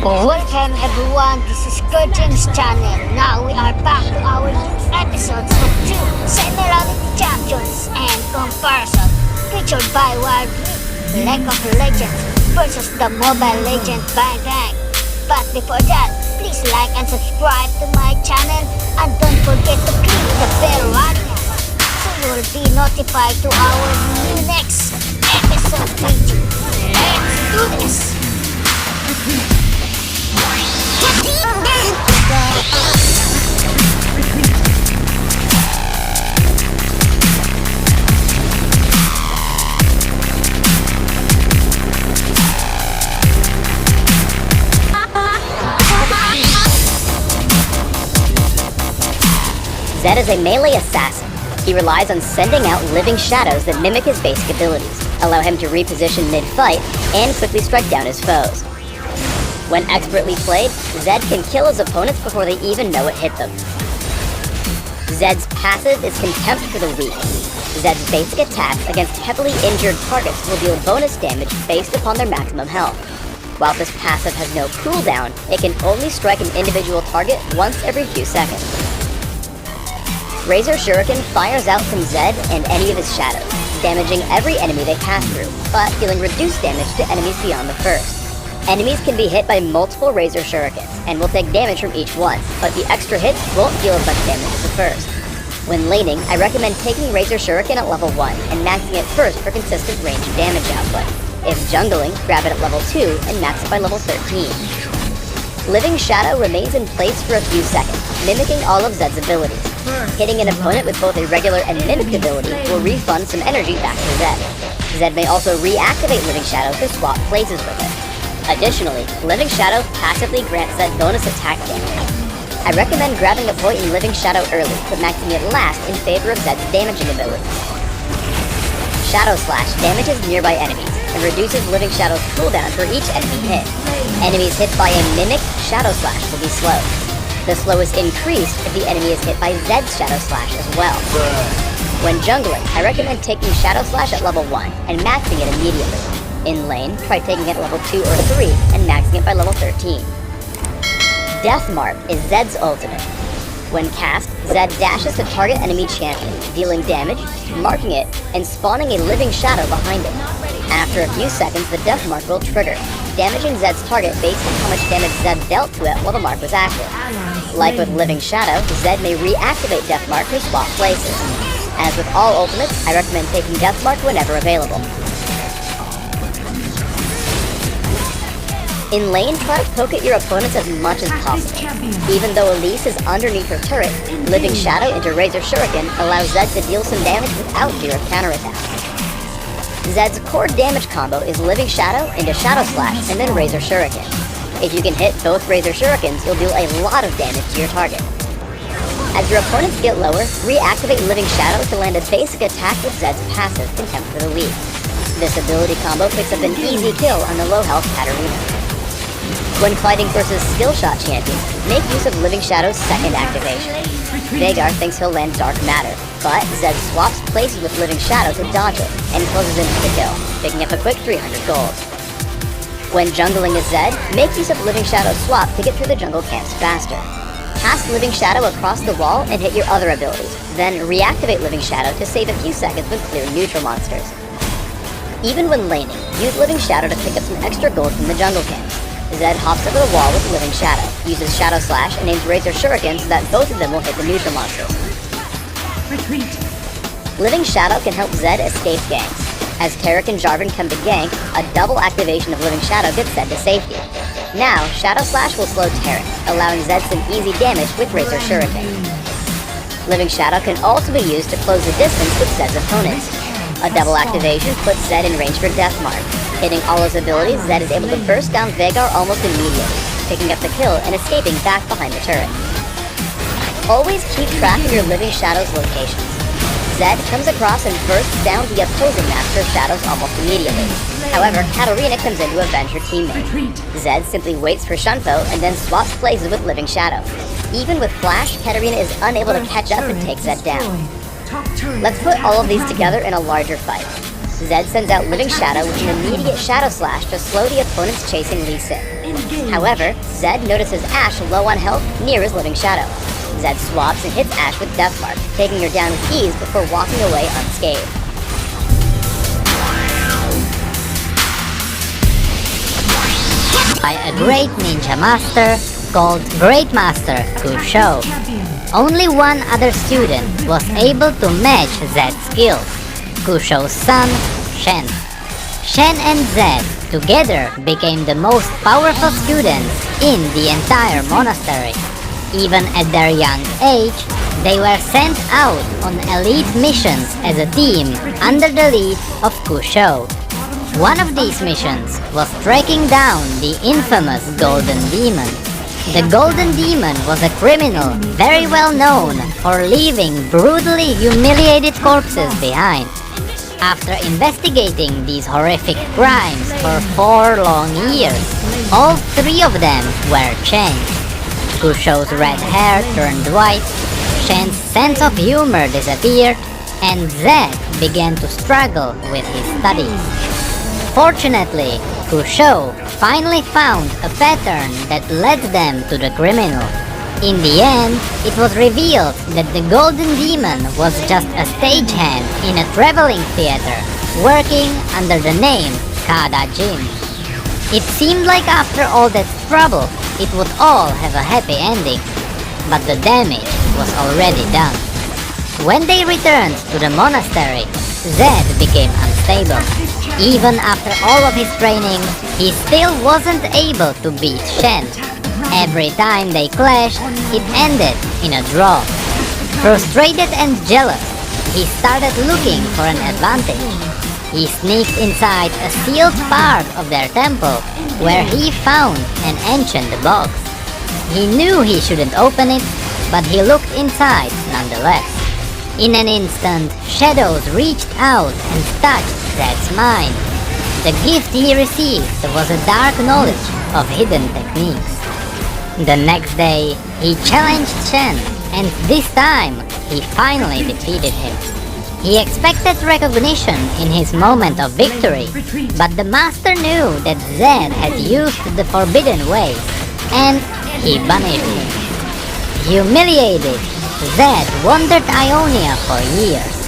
Welcome everyone, this is Kerjims channel. Now we are back to our new episodes of 2 Semi-Reality Champions and Comparison, featured by Wild League of Legends versus the Mobile Legend Bang Gang. But before that, please like and subscribe to my channel and don't forget to click the bell icon so you will be notified to our new next episode video. Let's do this! Zed is a melee assassin. He relies on sending out living shadows that mimic his basic abilities, allow him to reposition mid-fight, and quickly strike down his foes. When expertly played, Zed can kill his opponents before they even know it hit them. Zed's passive is Contempt for the Weak. Zed's basic attacks against heavily injured targets will deal bonus damage based upon their maximum health. While this passive has no cooldown, it can only strike an individual target once every few seconds. Razor Shuriken fires out from Zed and any of his shadows, damaging every enemy they pass through, but dealing reduced damage to enemies beyond the first. Enemies can be hit by multiple Razor Shurikens, and will take damage from each one, but the extra hits won't deal as much damage as the first. When laning, I recommend taking Razor Shuriken at level 1, and maxing it first for consistent range and damage output. If jungling, grab it at level 2, and max it by level 13. Living Shadow remains in place for a few seconds, mimicking all of Zed's abilities. Hitting an opponent with both a regular and mimicked ability will refund some energy back to Zed. Zed may also reactivate Living Shadow to swap places with it. Additionally, Living Shadow passively grants Zed bonus attack damage. I recommend grabbing a point in Living Shadow early, but maxing it last in favor of Zed's damaging ability. Shadow Slash damages nearby enemies, and reduces Living Shadow's cooldown for each enemy hit. Enemies hit by a mimicked Shadow Slash will be slow. The slow is increased if the enemy is hit by Zed's Shadow Slash as well. When jungling, I recommend taking Shadow Slash at level 1, and maxing it immediately. In lane, try taking it level 2 or 3, and maxing it by level 13. Death Mark is Zed's ultimate. When cast, Zed dashes to target enemy champion, dealing damage, marking it, and spawning a living shadow behind it. After a few seconds, the Death Mark will trigger, damaging Zed's target based on how much damage Zed dealt to it while the mark was active. Like with Living Shadow, Zed may reactivate Death Mark to swap places. As with all ultimates, I recommend taking Death Mark whenever available. In lane, try to poke at your opponents as much as possible. Even though Elise is underneath her turret, Living Shadow into Razor Shuriken allows Zed to deal some damage without fear of counterattack. Zed's core damage combo is Living Shadow into Shadow Slash and then Razor Shuriken. If you can hit both Razor Shurikens, you'll deal a lot of damage to your target. As your opponents get lower, reactivate Living Shadow to land a basic attack with Zed's passive, Contempt for the Weak. This ability combo picks up an easy kill on the low health Katarina. When fighting versus skill shot champions, make use of Living Shadow's second activation. Veigar thinks he'll land Dark Matter, but Zed swaps places with Living Shadow to dodge it, and closes in for the kill, picking up a quick 300 gold. When jungling as Zed, make use of Living Shadow's swap to get through the jungle camps faster. Cast Living Shadow across the wall and hit your other abilities, then reactivate Living Shadow to save a few seconds when clearing neutral monsters. Even when laning, use Living Shadow to pick up some extra gold from the jungle camps. Zed hops over the wall with Living Shadow, uses Shadow Slash, and aims Razor Shuriken so that both of them will hit the neutral monsters. Retreat. Living Shadow can help Zed escape ganks. As Carrick and Jarvan come to gank, a double activation of Living Shadow gets Zed to safety. Now, Shadow Slash will slow Carrick, allowing Zed some easy damage with Razor Shuriken. Living Shadow can also be used to close the distance with Zed's opponents. A double activation puts Zed in range for Death Mark. Hitting all his abilities, Zed is able to burst down Veigar almost immediately, picking up the kill and escaping back behind the turret. Always keep track of your Living Shadow's locations. Zed comes across and bursts down the opposing master shadows almost immediately. However, Katarina comes in to avenge her teammate. Zed simply waits for Shunfo and then swaps places with Living Shadow. Even with Flash, Katarina is unable to catch up and take Zed down. Let's put all of these together in a larger fight. Zed sends out Living Shadow with an immediate Shadow Slash to slow the opponents chasing Lee Sin. However, Zed notices Ashe low on health near his Living Shadow. Zed swaps and hits Ashe with Deathmark, taking her down with ease before walking away unscathed. By a great ninja master called Great Master Kusho. Only one other student was able to match Zed's skills, Kusho's son, Shen. Shen and Zed together became the most powerful students in the entire monastery. Even at their young age, they were sent out on elite missions as a team under the lead of Kusho. One of these missions was tracking down the infamous Golden Demon. The Golden Demon was a criminal very well known for leaving brutally humiliated corpses behind. After investigating these horrific crimes for 4 long years, all 3 of them were changed. Kusho's red hair turned white, Shen's sense of humor disappeared, and Zed began to struggle with his studies. Fortunately, Kusho finally found a pattern that led them to the criminal. In the end, it was revealed that the Golden Demon was just a stagehand in a traveling theater, working under the name Kerjims. It seemed like after all that trouble, it would all have a happy ending, but the damage was already done. When they returned to the monastery, Zed became unstable. Even after all of his training, he still wasn't able to beat Shen. Every time they clashed, it ended in a draw. Frustrated and jealous, he started looking for an advantage. He sneaked inside a sealed part of their temple, where he found an ancient box. He knew he shouldn't open it, but he looked inside nonetheless. In an instant, shadows reached out and touched Zed's mind. The gift he received was a dark knowledge of hidden techniques. The next day, he challenged Shen, and this time, he finally defeated him. He expected recognition in his moment of victory, but the master knew that Zed had used the forbidden way, and he banished him. Humiliated, Zed wandered Ionia for years.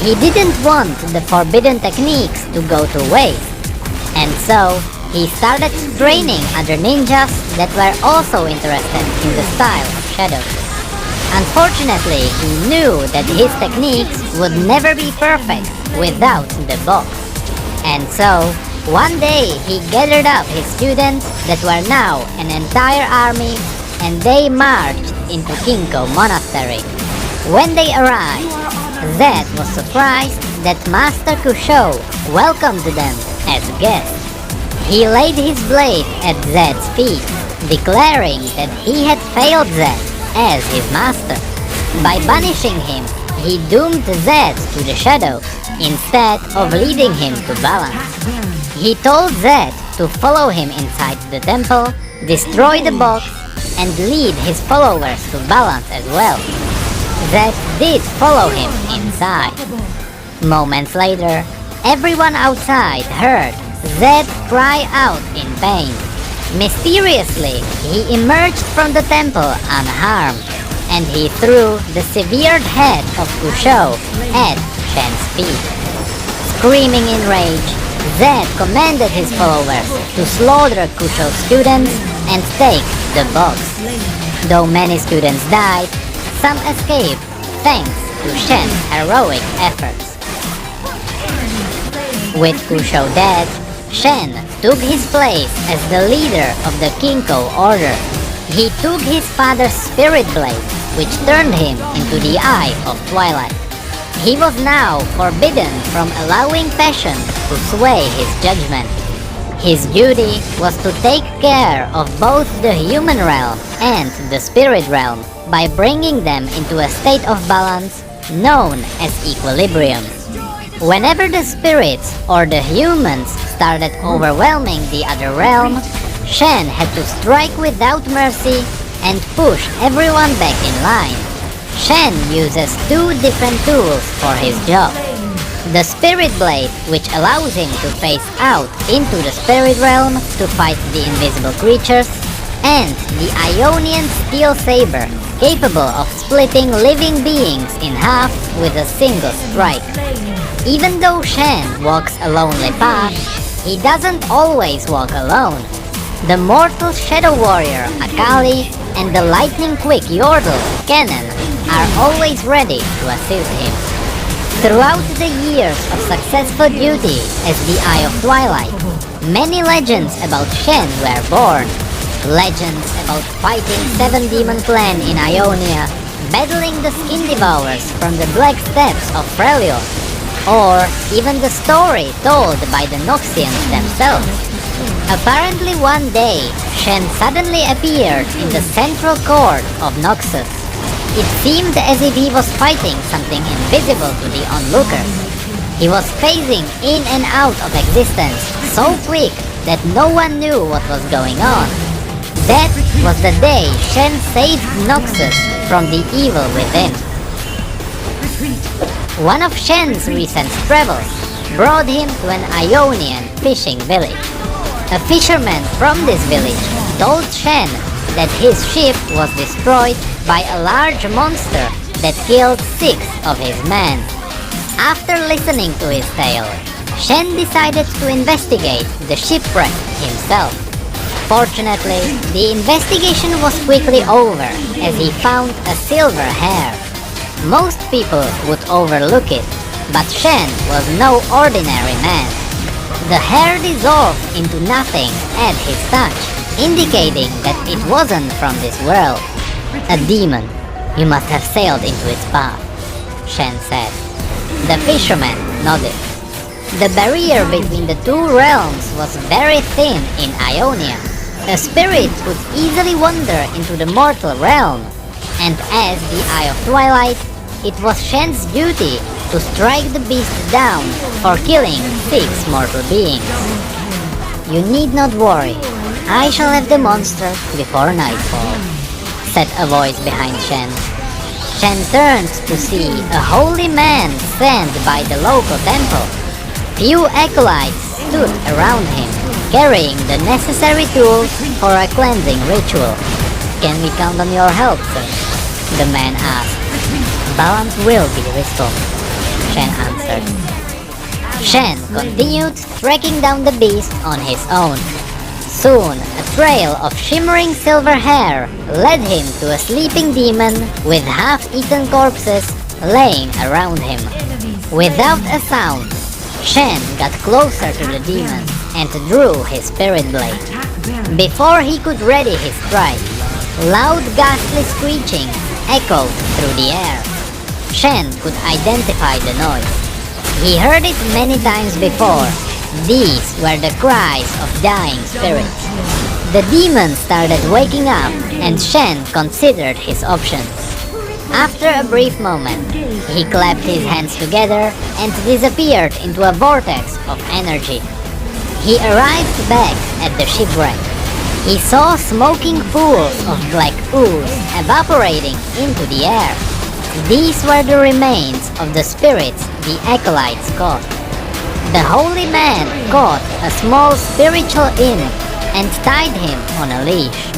He didn't want the forbidden techniques to go to waste, and so he started training other ninjas that were also interested in the style of Shadow. Unfortunately, he knew that his techniques would never be perfect without the box. And so, one day he gathered up his students that were now an entire army, and they marched into Kinko Monastery. When they arrived, Zed was surprised that Master Kusho welcomed them as guests. He laid his blade at Zed's feet, declaring that he had failed Zed as his master. By banishing him, he doomed Zed to the shadows instead of leading him to balance. He told Zed to follow him inside the temple, destroy the box, and lead his followers to balance as well. Zed did follow him inside. Moments later, everyone outside heard Zed cry out in pain. Mysteriously, he emerged from the temple unharmed, and he threw the severed head of Kusho at Shen's feet. Screaming in rage, Zed commanded his followers to slaughter Kusho's students and take the box. Though many students died, some escaped thanks to Shen's heroic efforts. With Kusho dead, Shen took his place as the leader of the Kinko Order. He took his father's spirit blade, which turned him into the Eye of Twilight. He was now forbidden from allowing passion to sway his judgment. His duty was to take care of both the human realm and the spirit realm by bringing them into a state of balance known as equilibrium. Whenever the spirits or the humans started overwhelming the other realm, Shen had to strike without mercy and push everyone back in line. Shen uses 2 different tools for his job. the Spirit Blade, which allows him to face out into the Spirit Realm to fight the invisible creatures, and the Ionian Steel Saber, capable of splitting living beings in half with a single strike. Even though Shen walks a lonely path, he doesn't always walk alone. The mortal Shadow Warrior Akali and the lightning-quick Yordle Kennen are always ready to assist him. Throughout the years of successful duty as the Eye of Twilight, many legends about Shen were born. Legends about fighting 7 demon clan in Ionia, battling the Skin Devourers from the Black Steppes of Freljord, or even the story told by the Noxians themselves. Apparently one day, Shen suddenly appeared in the central court of Noxus. It seemed as if he was fighting something invisible to the onlookers. He was phasing in and out of existence so quick that no one knew what was going on. That was the day Shen saved Noxus from the evil within. One of Shen's recent travels brought him to an Ionian fishing village. A fisherman from this village told Shen that his ship was destroyed by a large monster that killed 6 of his men. After listening to his tale, Shen decided to investigate the shipwreck himself. Fortunately, the investigation was quickly over as he found a silver hair. Most people would overlook it, but Shen was no ordinary man. The hair dissolved into nothing at his touch, indicating that it wasn't from this world. A demon. You must have sailed into its path, Shen said. The fisherman nodded. The barrier between the two realms was very thin in Ionia. A spirit could easily wander into the mortal realm, and as the Eye of Twilight, it was Shen's duty to strike the beast down for killing 6 mortal beings. You need not worry, I shall have the monster before nightfall, said a voice behind Shen. Shen turned to see a holy man stand by the local temple. Few acolytes stood around him, carrying the necessary tools for a cleansing ritual. Can we count on your help, sir? The man asked. Balance will be restored, Shen answered. Shen continued tracking down the beast on his own. Soon, a trail of shimmering silver hair led him to a sleeping demon with half-eaten corpses laying around him. Without a sound, Shen got closer to the demon and drew his spirit blade. Before he could ready his strike, loud ghastly screeching echoed through the air. Shen could identify the noise. He heard it many times before. These were the cries of dying spirits. The demon started waking up and Shen considered his options. After a brief moment, he clapped his hands together and disappeared into a vortex of energy. He arrived back at the shipwreck. He saw smoking pools of black ooze evaporating into the air. These were the remains of the spirits the acolytes caught. The holy man caught a small spiritual imp and tied him on a leash.